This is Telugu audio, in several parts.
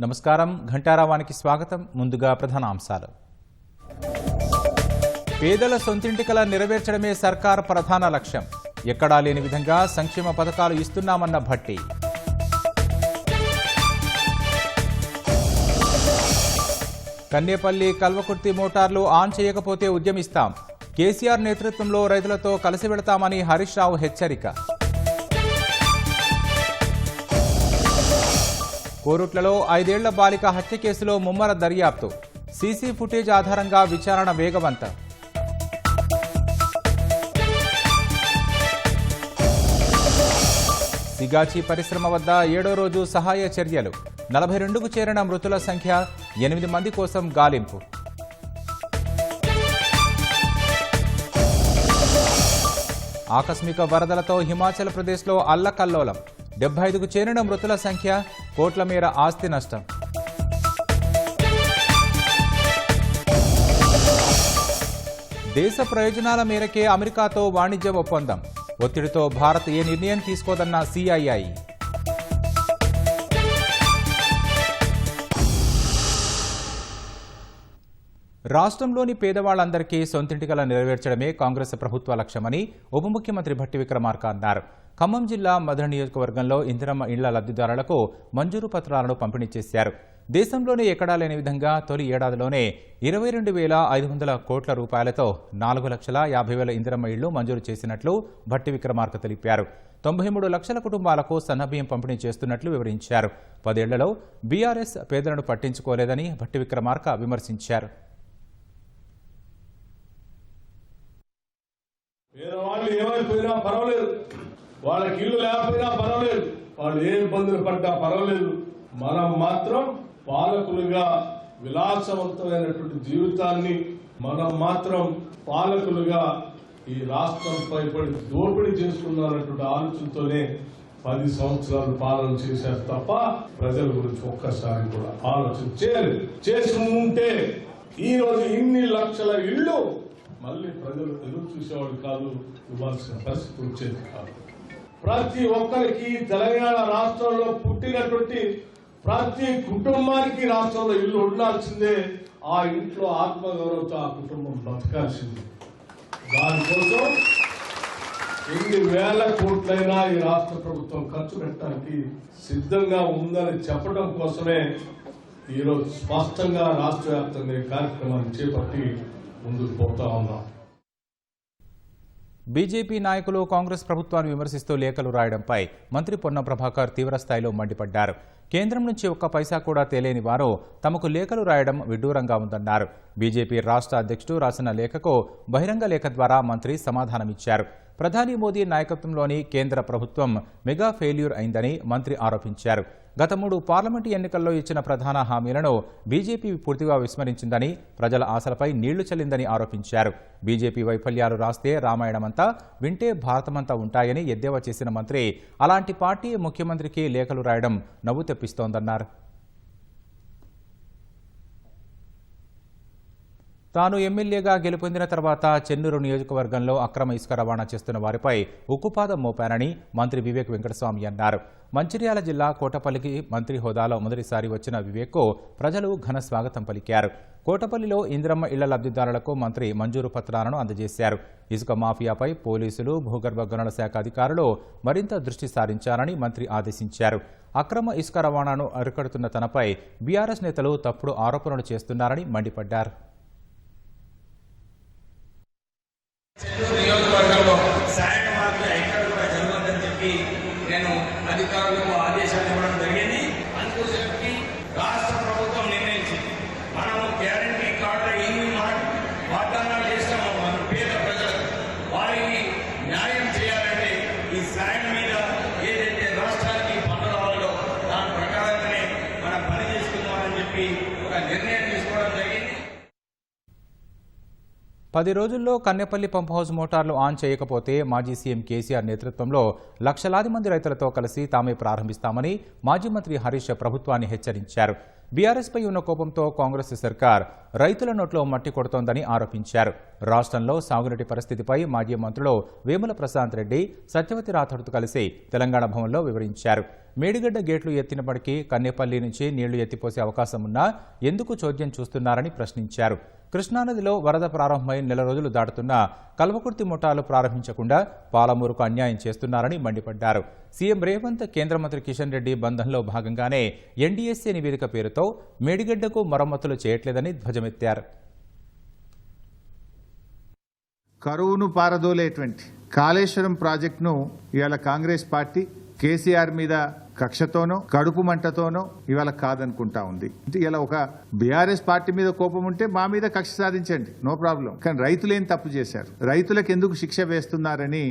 నమస్కారం ఘంటారావానికి స్వాగతం. ముందుగా ప్రధాన అంశాలు. పేదల సొంతింటి కల నెరవేర్చడమే సర్కార్ ప్రధాన లక్ష్యం. ఎక్కడా లేని విధంగా సంక్షేమ పథకాలు ఇస్తున్నామన్న భట్టి. కన్నేపల్లి కల్వకుర్తి మోటార్లు ఆన్ చేయకపోతే ఉద్యమిస్తాం. కేసీఆర్ నేతృత్వంలో రైతులతో కలిసి వెళతామని హరీష్ రావు హెచ్చరిక. కోరుట్లలో 5 ఏళ్ల బాలిక హత్య కేసులో ముమ్మర దర్యాప్తు. సీసీ ఫుటేజ్ ఆధారంగా విచారణ వేగవంతం. సిగాచి పరిశ్రమ వద్ద 7వ రోజు సహాయ చర్యలు. 42కు చేరిన మృతుల సంఖ్య 8 మంది కోసం గాలింపు. ఆకస్మిక వరదలతో హిమాచల్ ప్రదేశ్లో అల్లకల్లోలం. 75కు చేరిన మృతుల సంఖ్య, కోట్ల మేర ఆస్తి నష్టం. దేశ ప్రయోజనాల మేరకే అమెరికాతో వాణిజ్య ఒప్పందం. ఒత్తిడితో భారత్ ఏ నిర్ణయం తీసుకోదన్న సిఐఐ. రాష్ట్రంలోని పేదవాళ్లందరికీ సొంతింటి కల నెరవేర్చడమే కాంగ్రెస్ ప్రభుత్వ లక్ష్యమని ఉప ముఖ్యమంత్రి భట్టి విక్రమార్క అన్నారు. ఖమ్మం జిల్లా మధుర నియోజకవర్గంలో ఇందిరమ్మ ఇళ్ల లబ్ధిదారులకు మంజూరు పత్రాలను పంపిణీ చేశారు. దేశంలోనే ఎక్కడా లేని విధంగా తొలి ఏడాదిలోనే 22,500 కోట్ల రూపాయలతో 4,50,000 ఇందిరమ్మ ఇళ్లు మంజూరు చేసినట్లు భట్టి విక్రమార్క తెలిపారు. 93 లక్షల కుటుంబాలకు సన్నబియ్యం పంపిణీ చేస్తున్నట్లు వివరించారు. 10 ఏళ్లలో బీఆర్ఎస్ పేదలను పట్టించుకోలేదని భట్టి విక్రమార్క విమర్శించారు. పేదవాళ్ళు ఏమైపోయినా పర్వాలేదు, వాళ్ళకి ఇల్లు లేకపోయినా పర్వాలేదు, వాళ్ళు ఏ ఇబ్బందులు పడ్డా పర్వాలేదు, మనం మాత్రం పాలకులుగా విలాసవంతమైనటువంటి జీవితాన్ని మనం మాత్రం పాలకులుగా ఈ రాష్ట్రంపై పడి దోపిడీ చేసుకున్నటువంటి ఆలోచనతోనే 10 సంవత్సరాలు పాలన చేశారు తప్ప ప్రజల గురించి ఒక్కసారి కూడా ఆలోచన చేయలేదు. చేసి ఉంటే ఈ రోజు ఇన్ని లక్షల ఇళ్ళు మళ్ళీ ప్రజలు ఎదురు చూసేవాళ్ళు కాదు, ఇవ్వాల్సిన పరిస్థితి వచ్చేది కాదు. ప్రతి ఒక్కరికి తెలంగాణ రాష్ట్రంలో పుట్టినటువంటి ప్రతి కుటుంబానికి రాష్ట్రంలో ఇల్లు ఉండాల్సిందే. ఆ ఇంట్లో ఆత్మగౌరవంతో ఆ కుటుంబం బతకాల్సిందే. దానికోసం ఎన్ని వేల కోట్లైనా ఈ రాష్ట్ర ప్రభుత్వం ఖర్చు పెట్టడానికి సిద్ధంగా ఉందని చెప్పడం కోసమే ఈరోజు స్పష్టంగా రాష్ట్ర వ్యాప్తంగా ఈ కార్యక్రమాన్ని చేపట్టి ముందుకు పోతా ఉన్నాం. బీజేపీ నాయకులు కాంగ్రెస్ ప్రభుత్వాన్ని విమర్శిస్తూ లేఖలు రాయడంపై మంత్రి పొన్నం ప్రభాకర్ తీవ్రస్థాయిలో మండిపడ్డారు. కేంద్రం నుంచి ఒక్క పైసా కూడా తేలేని వారు తమకు లేఖలు రాయడం విడ్డూరంగా ఉందన్నారు. బీజేపీ రాష్ట్ర అధ్యక్షుడు రాసిన లేఖకు బహిరంగ లేఖ ద్వారా మంత్రి సమాధానమిచ్చారు. ప్రధాని మోదీ నాయకత్వంలోని కేంద్ర ప్రభుత్వం మెగా ఫెయిల్యూర్ అయిందని మంత్రి ఆరోపించారు. గత 3 పార్లమెంటు ఎన్నికల్లో ఇచ్చిన ప్రధాన హామీలను బీజేపీ పూర్తిగా విస్మరించిందని, ప్రజల ఆశలపై నీళ్లు చల్లిందని ఆరోపించారు. బీజేపీ వైఫల్యాలు రాస్తే రామాయణమంతా, వింటే భారతమంతా ఉంటాయని ఎద్దేవా చేసిన మంత్రి అలాంటి పార్టీ ముఖ్యమంత్రికి లేఖలు రాయడం నవ్వు తెప్పిస్తోందన్నారు. తాను ఎమ్మెల్యేగా గెలుపొందిన తర్వాత చెన్నూరు నియోజకవర్గంలో అక్రమ ఇసుక రవాణా చేస్తున్న వారిపై ఉక్కుపాదం మోపానని మంత్రి వివేక్ వెంకటస్వామి అన్నారు. మంచిర్యాల జిల్లా కోటపల్లికి మంత్రి హోదాలో మొదటిసారి వచ్చిన వివేక్కు ప్రజలు ఘన స్వాగతం పలికారు. కోటపల్లిలో ఇందిరమ్మ ఇళ్ల లబ్ధిదారులకు మంత్రి మంజూరు పత్రాలను అందజేశారు. ఇసుక మాఫియాపై పోలీసులు, భూగర్భ గనుల శాఖ అధికారులు మరింత దృష్టి సారించాలని మంత్రి ఆదేశించారు. అక్రమ ఇసుక రవాణాను అరికడుతున్న తనపై బీఆర్ఎస్ నేతలు తప్పుడు ఆరోపణలు చేస్తున్నారని మండిపడ్డారు. నియోజకవర్గంలో శాండ్ మార్పులు ఎక్కడ కూడా జరగదని చెప్పి నేను అధికారులకు ఆదేశాలు ఇవ్వడం జరిగింది. అందుకోసం రాష్ట్ర ప్రభుత్వం నిర్ణయించింది. మనము గ్యారంటీ కార్డులు ఎన్ని వాగ్దానాలు చేస్తామో మన పేద ప్రజలకు వారికి న్యాయం చేయాలంటే ఈ శాండ్ మీద ఏదైతే రాష్ట్రానికి పన్ను రావాలో దాని ప్రకారంగానే మనం పని చేసుకుందామని చెప్పి ఒక నిర్ణయం తీసుకోవడం జరిగింది. 10 రోజుల్లో కన్నెపల్లి పంప్ హౌస్ మోటార్లు ఆన్ చేయకపోతే మాజీ సీఎం కేసీఆర్ నేతృత్వంలో లక్షలాది మంది రైతులతో కలిసి తామే ప్రారంభిస్తామని మాజీ మంత్రి హరీష్ ప్రభుత్వాన్ని హెచ్చరించారు. బీఆర్ఎస్పై ఉన్న కోపంతో కాంగ్రెస్ సర్కార్ రైతుల నోట్లో మట్టి కొడుతోందని ఆరోపించారు. రాష్ట్రంలో సాగునీటి పరిస్థితిపై మాజీ మంత్రులు వేముల ప్రశాంత్ రెడ్డి, సత్యవతి రాథోడ్తో కలిసి తెలంగాణ భవన్లో వివరించారు. మేడిగడ్డ గేట్లు ఎత్తినప్పటికీ కన్నేపల్లి నుంచి నీళ్లు ఎత్తిపోసే అవకాశం ఉన్నా ఎందుకు చోద్యం చూస్తున్నారని ప్రశ్నించారు. కృష్ణానదిలో వరద ప్రారంభమై నెల రోజులు దాటుతున్నా కల్వకుర్తి ముఠాలు ప్రారంభించకుండా పాలమూరుకు అన్యాయం చేస్తున్నారని మండిపడ్డారు. సీఎం రేవంత్ కేంద్ర మంత్రి కిషన్ రెడ్డి బంధంలో భాగంగానే ఎన్డీఎస్ఏ నివేదిక పేరుతో మేడిగడ్డకు మరమ్మతులు చేయట్లేదని ధ్వజమెత్తారు. కరువును పారదోలేటువంటి కాళేశ్వరం ప్రాజెక్టును ఇవాళ కాంగ్రెస్ పార్టీ కేసీఆర్ మీద కక్షతోనో కడుపు మంటతోనో ఇవాళ కాదనుకుంటా ఉంది. ఇలా ఒక బీఆర్ఎస్ పార్టీ మీద కోపం ఉంటే మా మీద కక్ష సాధించండి, నో ప్రాబ్లం. కానీ రైతులు ఏం తప్పు చేశారు, రైతులకు ఎందుకు శిక్ష వేస్తున్నారని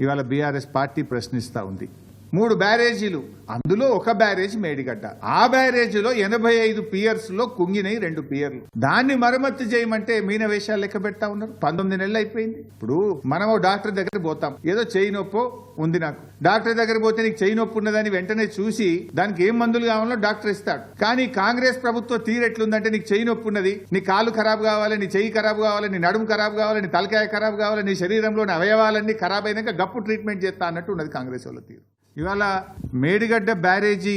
ఇవాళ బీఆర్ఎస్ పార్టీ ప్రశ్నిస్తా ఉంది. 3 బ్యారేజీలు, అందులో ఒక బ్యారేజ్ మేడిగడ్డ. ఆ బ్యారేజీలో 85 పియర్స్ లో కుంగినాయి 2 పియర్లు. దాన్ని మరమ్మతు చేయమంటే మీన వేషాలు లెక్క పెడతా ఉన్నారు. 19 నెలలు అయిపోయింది. ఇప్పుడు మనం డాక్టర్ దగ్గర పోతాం, ఏదో చేయి నొప్పో ఉంది నాకు, డాక్టర్ దగ్గర పోతే నీకు చేయి నొప్పి ఉన్నదని వెంటనే చూసి దానికి ఏం మందులు కావాలో డాక్టర్ ఇస్తాడు. కానీ కాంగ్రెస్ ప్రభుత్వం తీరెట్లుందంటే నీకు చేయి నొప్పి ఉన్నది, నీ కాలు ఖరాబ్ కావాలి, నీ చెయ్యి ఖరాబ్ కావాలి, నీ నడుము ఖరాబ్ కావాలి, నీ తలకాయ ఖరాబ్ కావాలి, నీ శరీరంలోని అవయవాలన్నీ ఖరాబ్ అయినాక గప్పు ట్రీట్మెంట్ చేస్తా అన్నట్టు ఉన్నది కాంగ్రెస్ వాళ్ళ తీరు. ఇవాళ మేడిగడ్డ బ్యారేజీ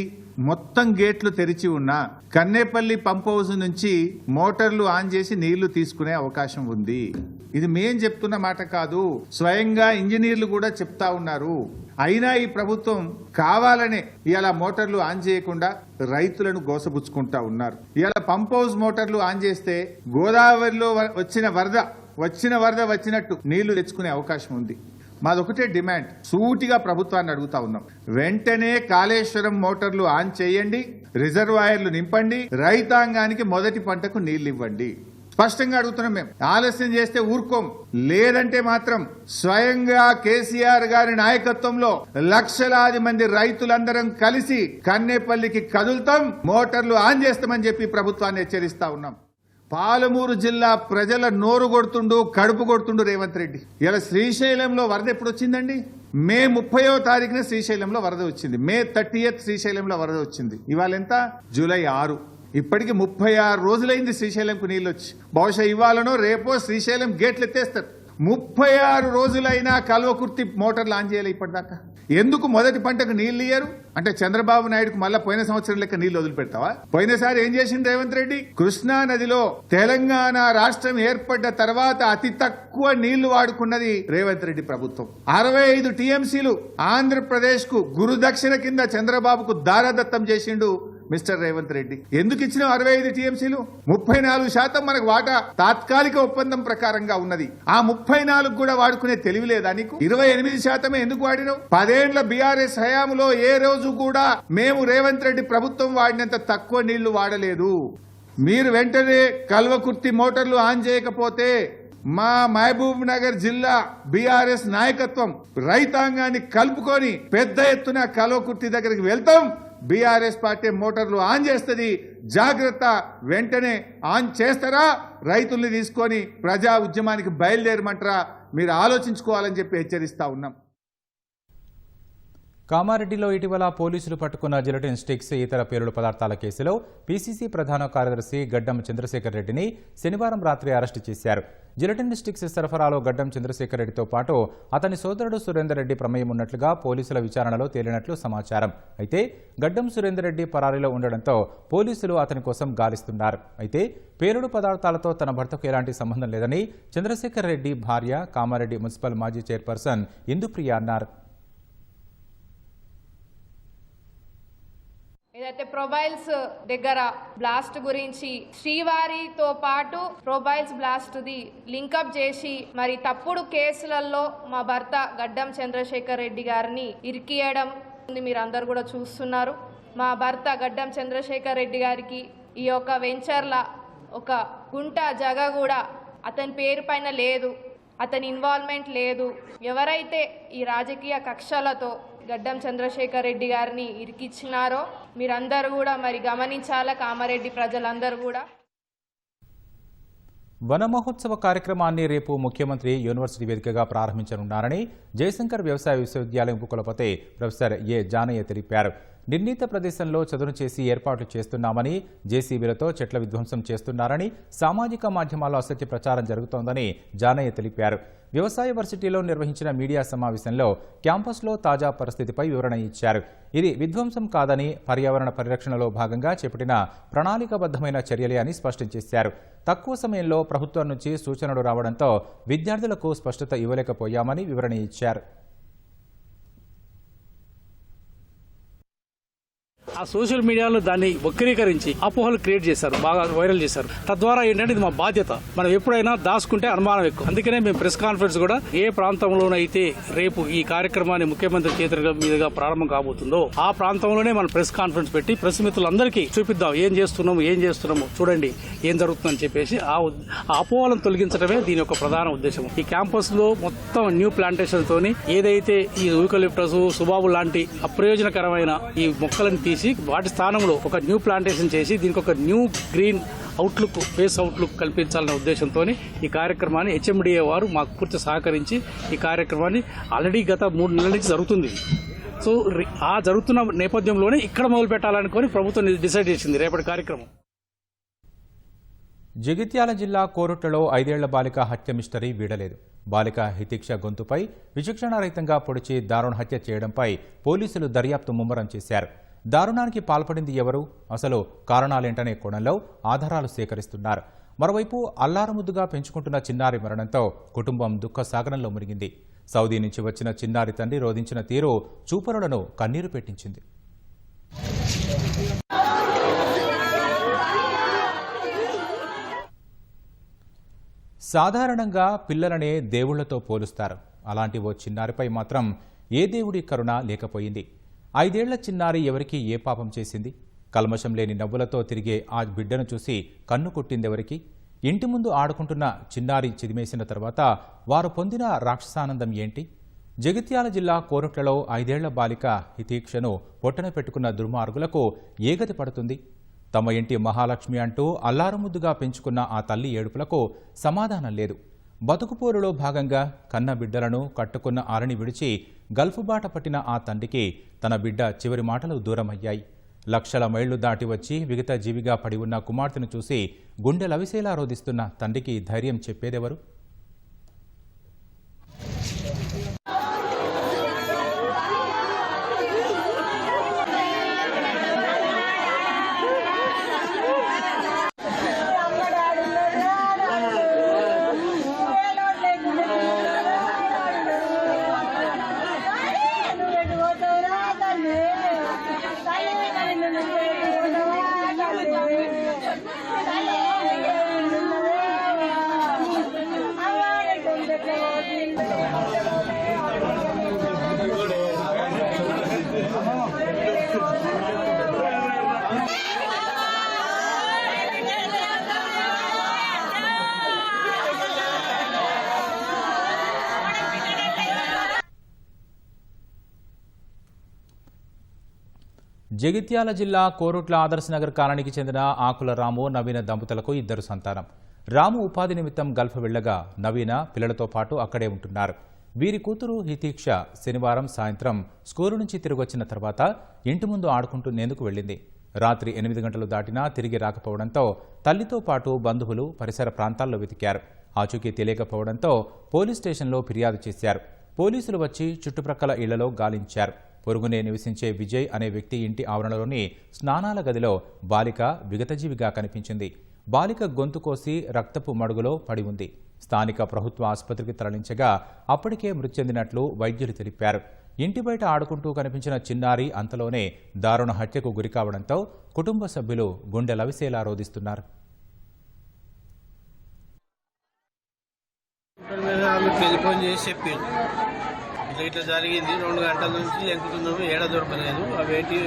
మొత్తం గేట్లు తెరిచి ఉన్నా కన్నేపల్లి పంప్ హౌస్ నుంచి మోటార్లు ఆన్ చేసి నీళ్లు తీసుకునే అవకాశం ఉంది. ఇది మేం చెప్తున్న మాట కాదు, స్వయంగా ఇంజనీర్లు కూడా చెప్తా ఉన్నారు. అయినా ఈ ప్రభుత్వం కావాలనే ఇవాళ మోటార్లు ఆన్ చేయకుండా రైతులను గోసపుచ్చుకుంటా ఉన్నారు. ఇవాళ పంప్ హౌస్ మోటార్లు ఆన్ చేస్తే గోదావరిలో వచ్చిన వరద వచ్చినట్టు నీళ్లు తెచ్చుకునే అవకాశం ఉంది. మాదొకటే డిమాండ్, సూటిగా ప్రభుత్వాన్ని అడుగుతా ఉన్నాం, వెంటనే కాళేశ్వరం మోటార్లు ఆన్ చేయండి, రిజర్వాయర్లు నింపండి, రైతాంగానికి మొదటి పంటకు నీళ్లు ఇవ్వండి. స్పష్టంగా అడుగుతున్నాం మేము. ఆలస్యం చేస్తే ఊరుకోం, లేదంటే మాత్రం స్వయంగా కేసీఆర్ గారి నాయకత్వంలో లక్షలాది మంది రైతులందరం కలిసి కన్నేపల్లికి కదులుతాం, మోటార్లు ఆన్ చేస్తామని చెప్పి ప్రభుత్వాన్ని హెచ్చరిస్తా ఉన్నాం. పాలమూరు జిల్లా ప్రజల నోరు కొడుతుండు, కడుపు కొడుతుండు రేవంత్ రెడ్డి. ఇలా శ్రీశైలంలో వరద ఎప్పుడు వచ్చిందండి? మే 30వ తారీఖున శ్రీశైలంలో వరద వచ్చింది. మే 30th శ్రీశైలంలో వరద వచ్చింది. ఇవాళ ఎంత? జూలై 6. ఇప్పటికి 36 రోజులైంది శ్రీశైలంకు నీళ్ళు వచ్చి. బహుశా ఇవాళనో రేపో శ్రీశైలం గేట్లు ఎత్తేస్తారు. 36 రోజులైనా కల్వకుర్తి మోటార్లు ఆన్ చేయాలి ఇప్పటిదాకా. ఎందుకు మొదటి పంటకు నీళ్లు ఇయ్యరు అంటే చంద్రబాబు నాయుడుకు మళ్ళా పోయిన సంవత్సరం లెక్క నీళ్లు వదిలిపెడతావా? పోయినసారి ఏం చేసింది రేవంత్ రెడ్డి? కృష్ణా నదిలో తెలంగాణ రాష్ట్రం ఏర్పడ్డ తర్వాత అతి తక్కువ నీళ్లు వాడుకున్నది రేవంత్ రెడ్డి ప్రభుత్వం. 65 టీఎంసీలు ఆంధ్రప్రదేశ్ కు గురుదక్షిణ కింద చంద్రబాబుకు దారదత్తం చేసిండు మిస్టర్ రేవంత్ రెడ్డి. ఎందుకు ఇచ్చిన 65 టీఎంసీలు? 34% మనకు వాటా తాత్కాలిక ఒప్పందం ప్రకారంగా ఉన్నది. ఆ 34 కూడా వాడుకునే తెలివి లేదా నీకు? 28% ఎందుకు వాడినావు? 10 ఏళ్ల బీఆర్ఎస్ హయాంలో ఏ రోజు కూడా మేము రేవంత్ రెడ్డి ప్రభుత్వం వాడినంత తక్కువ నీళ్లు వాడలేదు. మీరు వెంటనే కల్వకుర్తి మోటార్లు ఆన్ చేయకపోతే మా మహబూబ్ నగర్ జిల్లా బీఆర్ఎస్ నాయకత్వం రైతాంగాన్ని కలుపుకొని పెద్ద ఎత్తున కల్వకుర్తి దగ్గరికి వెళ్తాం. బీఆర్ఎస్ పార్టీ మోటార్లు ఆన్ చేస్తుంది, జాగ్రత్త. వెంటనే ఆన్ చేస్తారా? రైతుల్ని తీసుకొని ప్రజా ఉద్యమానికి బయలుదేరమంటారా? మీరు ఆలోచించుకోవాలని చెప్పి హెచ్చరిస్తా ఉన్నాం. కామారెడ్డిలో ఇటీవల పోలీసులు పట్టుకున్న జిలటిన్ స్టిక్స్, ఇతర పేలుడు పదార్థాల కేసులో పీసీసీ ప్రధాన కార్యదర్శి గడ్డం చంద్రశేఖర్ రెడ్డిని శనివారం రాత్రి అరెస్టు చేశారు. జిలటిన్ స్టిక్స్ సరఫరాలో గడ్డం చంద్రశేఖర్ రెడ్డితో పాటు అతని సోదరుడు సురేందర్ రెడ్డి ప్రమేయం ఉన్నట్లుగా పోలీసుల విచారణలో తేలినట్లు సమాచారం. అయితే గడ్డం సురేందర్ రెడ్డి పరారీలో ఉండడంతో పోలీసులు అతని కోసం గాలిస్తున్నారు. అయితే పేలుడు పదార్థాలతో తన భర్తకు ఎలాంటి సంబంధం లేదని చంద్రశేఖర్ రెడ్డి భార్య, కామారెడ్డి మున్సిపల్ మాజీ చైర్పర్సన్ ఇందుప్రియ అన్నారు. ఏదైతే ప్రొబైల్స్ దగ్గర బ్లాస్ట్ గురించి శ్రీవారితో పాటు ప్రొబైల్స్ బ్లాస్ట్ ది లింకప్ చేసి మరి తప్పుడు కేసులలో మా భర్త గడ్డం చంద్రశేఖర్ రెడ్డి గారిని ఇరికియడం మీరు అందరు కూడా చూస్తున్నారు. మా భర్త గడ్డం చంద్రశేఖర్ రెడ్డి గారికి ఈ యొక్క వెంచర్ల ఒక గుంట జగ కూడా అతని పేరు పైన లేదు, అతని ఇన్వాల్వ్మెంట్ లేదు. ఎవరైతే ఈ రాజకీయ కక్షలతో గడ్డం చంద్రశేఖర్ రెడ్డి గారిని ఇరికిచ్చినారో మీరందరూ కూడా మరి గమనించాలా, కామారెడ్డి ప్రజలందరూ కూడా. వన మహోత్సవ కార్యక్రమాన్ని రేపు ముఖ్యమంత్రి యూనివర్సిటీ వేదికగా ప్రారంభించనున్నారని జయశంకర్ వ్యవసాయ విశ్వవిద్యాలయం ఉపకులపతి ప్రొఫెసర్ ఏ జానయ్య తెలిపారు. నిర్ణీత ప్రదేశంలో చదును చేసి ఏర్పాట్లు చేస్తున్నామని, జేసీబీలతో చెట్ల విధ్వంసం చేస్తున్నారని సామాజిక మాధ్యమాల్లో అసత్య ప్రచారం జరుగుతోందని జానయ్య తెలిపారు. వ్యవసాయ వర్సిటీలో నిర్వహించిన మీడియా సమావేశంలో క్యాంపస్లో తాజా పరిస్థితిపై వివరణ ఇచ్చారు. ఇది విధ్వంసం కాదని, పర్యావరణ పరిరక్షణలో భాగంగా చేపట్టిన ప్రణాళికాబద్ధమైన చర్యలే అని స్పష్టం చేశారు. తక్కువ సమయంలో ప్రభుత్వం నుంచి సూచనలు రావడంతో విద్యార్థులకు స్పష్టత ఇవ్వలేకపోయామని వివరణ ఇచ్చారు. ఆ సోషల్ మీడియాలో దాన్ని వక్రీకరించి అపోహలు క్రియేట్ చేశారు, బాగా వైరల్ చేశారు. తద్వారా ఏంటంటే ఇది మా బాధ్యత. మనం ఎప్పుడైనా దాచుకుంటే అనుమానం ఎక్కువ. అందుకనే మేము ప్రెస్ కాన్ఫరెన్స్ కూడా ఏ ప్రాంతంలోనైతే రేపు ఈ కార్యక్రమాన్ని ముఖ్యమంత్రి చేతుల మీదుగా ప్రారంభం కాబోతుందో ఆ ప్రాంతంలోనే మనం ప్రెస్ కాన్ఫరెన్స్ పెట్టి ప్రెస్ మిత్రులందరికీ చూపిద్దాం ఏం చేస్తున్నాము చూడండి ఏం జరుగుతుందని చెప్పేసి ఆ అపోహలను తొలగించడమే దీని యొక్క ప్రధాన ఉద్దేశం. ఈ క్యాంపస్ లో మొత్తం న్యూ ప్లాంటేషన్ తోని ఏదైతే ఈ యూకలిప్టస్, సుబాబు లాంటి అప్రయోజనకరమైన ఈ మొక్కలను తీసి వాటి స్థానంలో ఒక న్యూ ప్లాంటేషన్ చేసి దీనికి ఒక new green outlook, face outlook కల్పించాలనే ఉద్దేశంతో ఈ కార్యక్రమాన్ని హెచ్ఎండిఏ వారు మాకు పూర్తి సహకరించి ఈ కార్యక్రమాన్ని ఆల్రెడీ గత 3 నెలల నుంచి జరుగుతుంది. సో ఆ జరుగుతున్న నేపథ్యంలోనే ఇక్కడ మొదలు పెట్టాలనుకొని ప్రభుత్వం డిసైడ్ చేసింది రేపటి కార్యక్రమం. జగిత్యాల జిల్లా కోరుట్లలో 5 ఏళ్ల బాలిక హత్య మిస్టరీ వీడలేదు. బాలిక హితీక్ష గొంతుపై విచక్షణారహితంగా పొడిచి దారుణ హత్య చేయడంపై పోలీసులు దర్యాప్తు ముమ్మరం చేశారు. దారుణానికి పాల్పడింది ఎవరు, అసలు కారణాలేంటనే కోణంలో ఆధారాలు సేకరిస్తున్నారు. మరోవైపు అల్లారముద్దుగా పెంచుకుంటున్న చిన్నారి మరణంతో కుటుంబం దుఃఖ సాగరంలో మునిగింది. సౌదీ నుంచి వచ్చిన చిన్నారి తండ్రి రోధించిన తీరు చూపరులను కన్నీరు పెట్టించింది. సాధారణంగా పిల్లలనే దేవుళ్లతో పోలుస్తారు. అలాంటి ఓ చిన్నారిపై మాత్రం ఏ దేవుడి కరుణ లేకపోయింది. 5 ఏళ్ల చిన్నారి ఎవరికి ఏ పాపం చేసింది? కల్మషం లేని నవ్వులతో తిరిగే ఆ బిడ్డను చూసి కన్ను కొట్టిందెవరికి? ఇంటి ముందు ఆడుకుంటున్న చిన్నారి చిదిమేసిన తర్వాత వారు పొందిన రాక్షసానందం ఏంటి? జగిత్యాల జిల్లా కోరుట్లలో 5 ఏళ్ల బాలిక హితీక్షను పొట్టన పెట్టుకున్న దుర్మార్గులకు ఏగతి పడుతుంది. తమ ఇంటి మహాలక్ష్మి అంటూ అల్లారముద్దుగా పెంచుకున్న ఆ తల్లి ఏడుపులకు సమాధానం లేదు. బతుకుపోరులో భాగంగా కన్న బిడ్డలను కట్టుకున్న ఆరని విడిచి గల్ఫ్ బాట పట్టిన ఆ తండ్రికి తన బిడ్డ చివరి మాటలు దూరమయ్యాయి. లక్షల మైళ్లు దాటి వచ్చి విగత జీవిగా పడి ఉన్న కుమార్తెను చూసి గుండెలవిసేలా రోధిస్తున్న తండ్రికి ధైర్యం చెప్పేదెవరు? జగిత్యాల జిల్లా కోరుట్ల ఆదర్శనగర్ కాలనీకి చెందిన ఆకుల రాము, నవీన దంపతులకు 2 సంతానం. రాము ఉపాధి నిమిత్తం గల్ఫ్ వెళ్లగా నవీన పిల్లలతో పాటు అక్కడే ఉంటున్నారు. వీరి కూతురు హితీక్ష శనివారం సాయంత్రం స్కూలు నుంచి తిరిగొచ్చిన తర్వాత ఇంటి ముందు ఆడుకుంటున్నేందుకు వెళ్లింది. రాత్రి 8 గంటలు దాటినా తిరిగి రాకపోవడంతో తల్లితో పాటు బంధువులు పరిసర ప్రాంతాల్లో వెతికారు. ఆచూకీ తెలియకపోవడంతో పోలీస్ స్టేషన్లో ఫిర్యాదు చేశారు. పోలీసులు వచ్చి చుట్టుప్రక్కల ఇళ్లలో గాలించారు. పొరుగునే నివసించే విజయ్ అనే వ్యక్తి ఇంటి ఆవరణలోని స్నానాల గదిలో బాలిక విగతజీవిగా కనిపించింది. బాలిక గొంతు కోసి రక్తపు మడుగులో పడి ఉంది. స్థానిక ప్రభుత్వ ఆసుపత్రికి తరలించగా అప్పటికే మృతి చెందినట్లు వైద్యులు తెలిపారు. ఇంటి బయట ఆడుకుంటూ కనిపించిన చిన్నారి అంతలోనే దారుణ హత్యకు గురికావడంతో కుటుంబ సభ్యులు గుండెలవిసేలా రోధిస్తున్నారు. ఇట్లా జరిగింది. 2 గంటల నుంచి ఎంకుతున్నాము, ఏడ దొరకలేదు. అవేంటి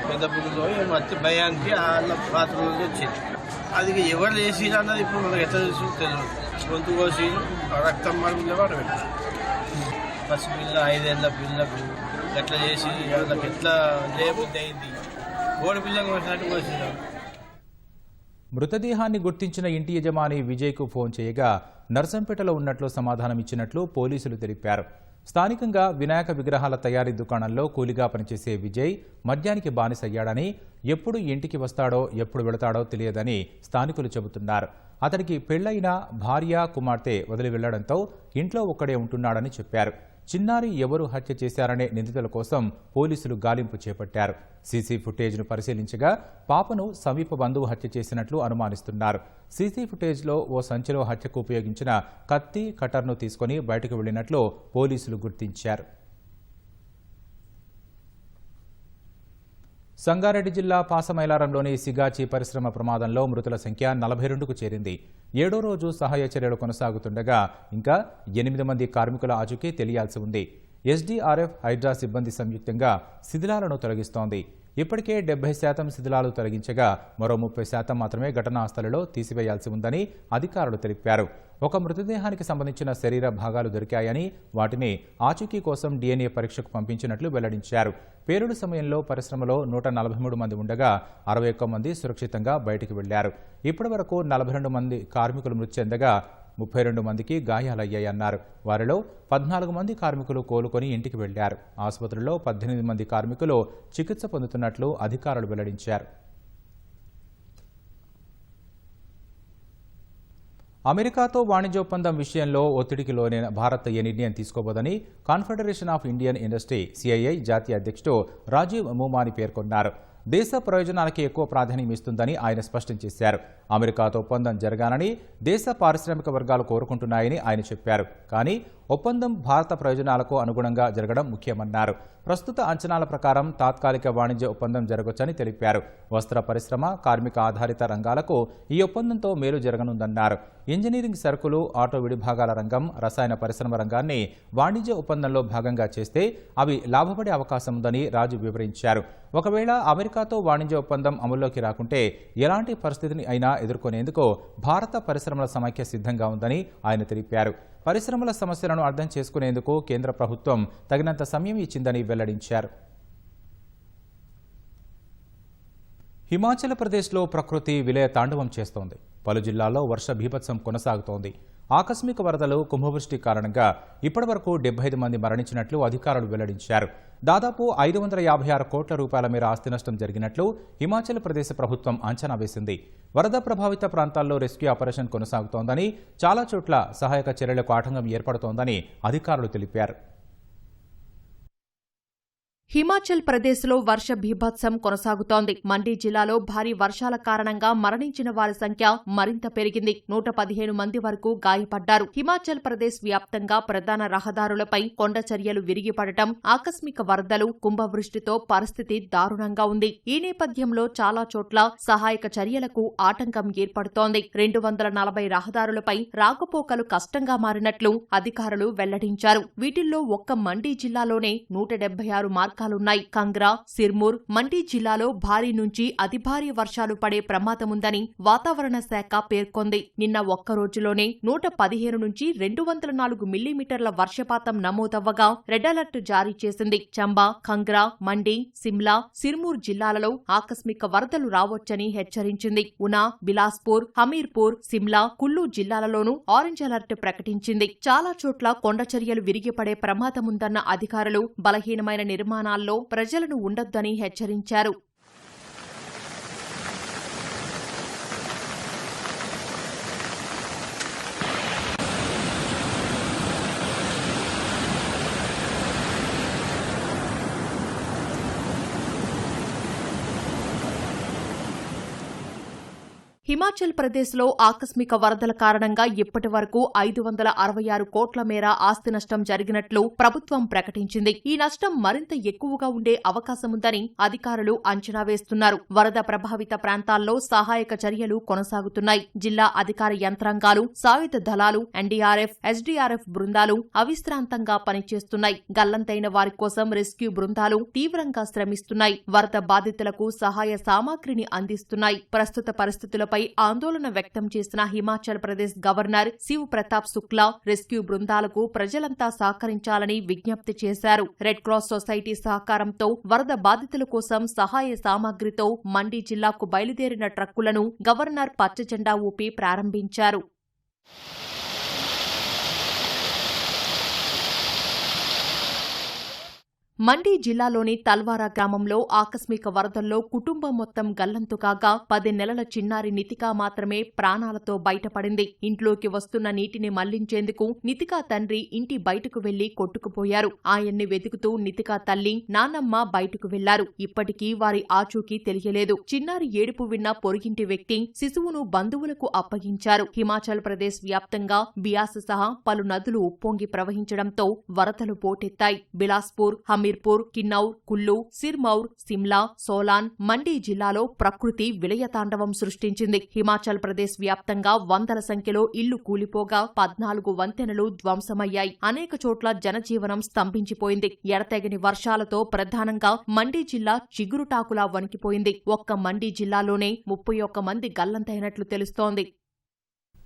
పెద్ద పురుగులో వచ్చి భయానికి వాళ్ళ బాత్రూమ్ నుంచి వచ్చింది. అది ఎవరు చేసిరు అన్నది ఇప్పుడు మనకు ఎట్లా తెలుసు తెలియదు. గొంతు కోసి రక్తం మడుగులో వాడు పెట్టారు. పసిపిల్ల 5 ఏళ్ల పిల్లకు ఎట్లా చేసి వాళ్ళకి ఎట్లా లేబుద్ది అయింది. కోడి పిల్లకు వచ్చినట్టు కోసిరు. మృతదేహాన్ని గుర్తించిన ఇంటి యజమాని విజయ్కు ఫోన్ చేయగా నర్సంపేటలో ఉన్నట్లు సమాధానం ఇచ్చినట్లు పోలీసులు తెలిపారు. స్థానికంగా వినాయక విగ్రహాల తయారీ దుకాణంలో కూలిగా పనిచేసే విజయ్ మద్యానికి బానిసయ్యాడని, ఎప్పుడు ఇంటికి వస్తాడో ఎప్పుడు వెళతాడో తెలియదని స్థానికులు చెబుతున్నారు. అతడికి పెళ్లైన భార్య, కుమార్తె వదిలి వెళ్లడంతో ఇంట్లో ఒక్కడే ఉంటున్నాడని చెప్పారు. చిన్నారి ఎవరు హత్య చేశారనే నిందితుల కోసం పోలీసులు గాలింపు చేపట్టారు. సీసీ ఫుటేజ్ను పరిశీలించగా పాపను సమీప బంధువు హత్య చేసినట్లు అనుమానిస్తున్నారు. సీసీ ఫుటేజ్లో ఓ సంచిలో హత్యకు ఉపయోగించిన కత్తి, కటర్ను తీసుకుని బయటకు వెళ్లినట్లు పోలీసులు గుర్తించారు. సంగారెడ్డి జిల్లా పాసమైలారంలోని సిగాచి పరిశ్రమ ప్రమాదంలో మృతుల సంఖ్య 42కు చేరింది. 7వ రోజు సహాయ చర్యలు కొనసాగుతుండగా ఇంకా 8 మంది కార్మికుల ఆచూకీ తెలియాల్సి ఉంది. ఎస్డీఆర్ఎఫ్, హైడ్రా సిబ్బంది సంయుక్తంగా శిథిలాలను తొలగిస్తోంది. ఇప్పటికే 70% శిథిలాలు తొలగించగా మరో 30% మాత్రమే ఘటనా స్థలిలో తీసివేయాల్సి ఉందని అధికారులు తెలిపారు. ఒక మృతదేహానికి సంబంధించిన శరీర భాగాలు దొరికాయని, వాటిని ఆచూకీ కోసం DNA పరీక్షకు పంపించినట్లు వెల్లడించారు. పేలుడు సమయంలో పరిశ్రమలో 143 మంది ఉండగా 61 మంది సురక్షితంగా బయటికి వెళ్లారు. ఇప్పటి వరకు 42 మంది కార్మికులు మృతి చెందగా 32 మందికి గాయాలయ్యాయన్నారు. వారిలో 14 మంది కార్మికులు కోలుకొని ఇంటికి వెళ్లారు. ఆసుపత్రిలో 18 మంది కార్మికులు చికిత్స పొందుతున్నట్లు అధికారులు వెల్లడించారు. అమెరికాతో వాణిజ్య ఒప్పందం విషయంలో ఒత్తిడికి లోనైన భారత్ ఏ నిర్ణయం తీసుకోబోదని Confederation of Indian Industry CII జాతీయ అధ్యక్షుడు రాజీవ్ మూమాని పేర్కొన్నారు. దేశ ప్రయోజనాలకి ఎక్కువ ప్రాధాన్యం ఇస్తుందని ఆయన స్పష్టం చేశారు. అమెరికాతో ఒప్పందం జరగాలని దేశ పారిశ్రామిక వర్గాలు కోరుకుంటున్నాయని ఆయన చెప్పారు. కానీ ఒప్పందం భారత ప్రయోజనాలకు అనుగుణంగా జరగడం ముఖ్యమన్నారు. ప్రస్తుత అంచనాల ప్రకారం తాత్కాలిక వాణిజ్య ఒప్పందం జరగొచ్చని తెలిపారు. వస్త్ర పరిశ్రమ, కార్మిక ఆధారిత రంగాలకు ఈ ఒప్పందంతో మేలు జరగనుందన్నారు. ఇంజనీరింగ్ సరుకులు, ఆటో విడిభాగాల రంగం, రసాయన పరిశ్రమ రంగాన్ని వాణిజ్య ఒప్పందంలో భాగంగా చేస్తే అవి లాభపడే అవకాశం ఉందని రాజు వివరించారు. ఒకవేళ అమెరికాతో వాణిజ్య ఒప్పందం అమల్లోకి రాకుంటే ఎలాంటి పరిస్థితిని అయినా ఎదుర్కొనేందుకు భారత పరిశ్రమల సమైక్య సిద్ధంగా ఉందని ఆయన తెలిపారు. పరిశ్రమల సమస్యలను అర్థం చేసుకునేందుకు కేంద్ర ప్రభుత్వం తగినంత సమయం ఇచ్చిందని వెల్లడించారు. హిమాచల్ ప్రదేశ్లో ప్రకృతి విలయ తాండవం చేస్తోంది. పలు జిల్లాల్లో వర్ష బీభత్సం కొనసాగుతోంది. ఆకస్మిక వరదలు, కుంభవృష్టి కారణంగా ఇప్పటివరకు 75 మంది మరణించినట్లు అధికారులు వెల్లడించారు. దాదాపు 556 కోట్ల రూపాయల మేర ఆస్తి నష్టం జరిగినట్లు హిమాచల్ ప్రదేశ్ ప్రభుత్వం అంచనా వేసింది. వరద ప్రభావిత ప్రాంతాల్లో రెస్క్యూ ఆపరేషన్ కొనసాగుతోందని, చాలా చోట్ల సహాయక చర్యలకు ఆటంకం ఏర్పడుతోందని అధికారులు తెలిపారు. హిమాచల్ ప్రదేశ్లో వర్ష బీభత్సం కొనసాగుతోంది. మండి జిల్లాలో భారీ వర్షాల కారణంగా మరణించిన వారి సంఖ్య మరింత పెరిగింది. 115 మంది వరకు గాయపడ్డారు. హిమాచల్ ప్రదేశ్ వ్యాప్తంగా ప్రధాన రహదారులపై కొండ చర్యలు విరిగిపడటం, ఆకస్మిక వరదలు, కుంభవృష్టితో పరిస్థితి దారుణంగా ఉంది. ఈ నేపథ్యంలో చాలా చోట్ల సహాయక చర్యలకు ఆటంకం ఏర్పడుతోంది. 240 రహదారులపై రాకపోకలు కష్టంగా మారినట్లు అధికారులు వెల్లడించారు. వీటిల్లో ఒక్క మండి జిల్లాలోనే 176 మార్గాలున్నాయి. కంగ్రా, సిర్మూర్, మండి జిల్లాలో భారీ నుంచి అతి భారీ వర్షాలు పడే ప్రమాదముందని వాతావరణ శాఖ పేర్కొంది. నిన్న ఒక్క రోజులోనే 115 నుంచి 204 మిల్లీమీటర్ల వర్షపాతం నమోదవ్వగా రెడ్ అలర్ట్ జారీ చేసింది. చంబా, కంగ్రా, మండి, సిమ్లా, సిర్మూర్ జిల్లాలలో ఆకస్మిక వరదలు రావొచ్చని హెచ్చరించింది. ఉనా, బిలాస్పూర్, హమీర్పూర్, సిమ్లా, కుల్లు జిల్లాలలోనూ ఆరెంజ్ అలర్ట్ ప్రకటించింది. చాలా చోట్ల కొండచర్యలు విరిగిపడే ప్రమాదముందన్న అధికారులు బలహీనమైన నిర్మాణాల్లో ప్రజలను ఉండొద్దని హెచ్చరించారు. హిమాచల్ ప్రదేశ్లో ఆకస్మిక వరదల కారణంగా ఇప్పటి వరకు 566 కోట్ల మేర ఆస్తి నష్టం జరిగినట్లు ప్రభుత్వం ప్రకటించింది. ఈ నష్టం మరింత ఎక్కువగా ఉండే అవకాశముందని అధికారులు అంచనా వేస్తున్నారు. వరద ప్రభావిత ప్రాంతాల్లో సహాయక చర్యలు కొనసాగుతున్నాయి. జిల్లా అధికార యంత్రాంగాలు, సాయుధ దళాలు, ఎన్డీఆర్ఎఫ్, ఎస్డీఆర్ఎఫ్ బృందాలు అవిశ్రాంతంగా పనిచేస్తున్నాయి. గల్లంతైన వారి కోసం రెస్క్యూ బృందాలు తీవ్రంగా శ్రమిస్తున్నాయి. వరద బాధితులకు సహాయ సామాగ్రిని అందిస్తున్నాయి. ప్రస్తుత పరిస్థితులపై ఆందోళన వ్యక్తం చేసిన హిమాచల్ ప్రదేశ్ గవర్నర్ శివ్ ప్రతాప్ శుక్లా రెస్క్యూ బృందాలకు ప్రజలంతా సహకరించాలని విజ్ఞప్తి చేశారు. రెడ్ క్రాస్ సొసైటీ సహకారంతో వరద బాధితుల కోసం సహాయ సామాగ్రితో మండి జిల్లాకు బయలుదేరిన ట్రక్కులను గవర్నర్ పచ్చజెండా ఊపి ప్రారంభించారు. మండి జిల్లాలోని తల్వారా గ్రామంలో ఆకస్మిక వరదల్లో కుటుంబం మొత్తం గల్లంతు కాగా 10 నెలల చిన్నారి నితికా మాత్రమే ప్రాణాలతో బయటపడింది. ఇంట్లోకి వస్తున్న నీటిని మళ్లించేందుకు నితికా తండ్రి ఇంటి బయటకు వెళ్లి కొట్టుకుపోయారు. ఆయన్ని వెతుకుతూ నితికా తల్లి, నాన్నమ్మ బయటకు వెళ్లారు. ఇప్పటికీ వారి ఆచూకీ తెలియలేదు. చిన్నారి ఏడుపు విన్న పొరుగింటి వ్యక్తి శిశువును బంధువులకు అప్పగించారు. హిమాచల్ ప్రదేశ్ వ్యాప్తంగా బియాస్ సహా పలు నదులు ఉప్పొంగి ప్రవహించడంతో వరదలు పోటెత్తాయి. బిలాస్పూర్, హమీర్పూర్, కిన్నౌర్, కుల్లు, సిర్మౌర్, సిమ్లా, సోలాన్, మండి జిల్లాలో ప్రకృతి విలయతాండవం సృష్టించింది. హిమాచల్ ప్రదేశ్ వ్యాప్తంగా వందల సంఖ్యలో ఇళ్లు కూలిపోగా 14 వంతెనలు ధ్వంసమయ్యాయి. అనేక చోట్ల జనజీవనం స్తంభించిపోయింది. ఎడతెగని వర్షాలతో ప్రధానంగా మండి జిల్లా చిగురుటాకులా వణికిపోయింది. ఒక్క మండి జిల్లాలోనే 31 మంది గల్లంతైనట్లు తెలుస్తోంది.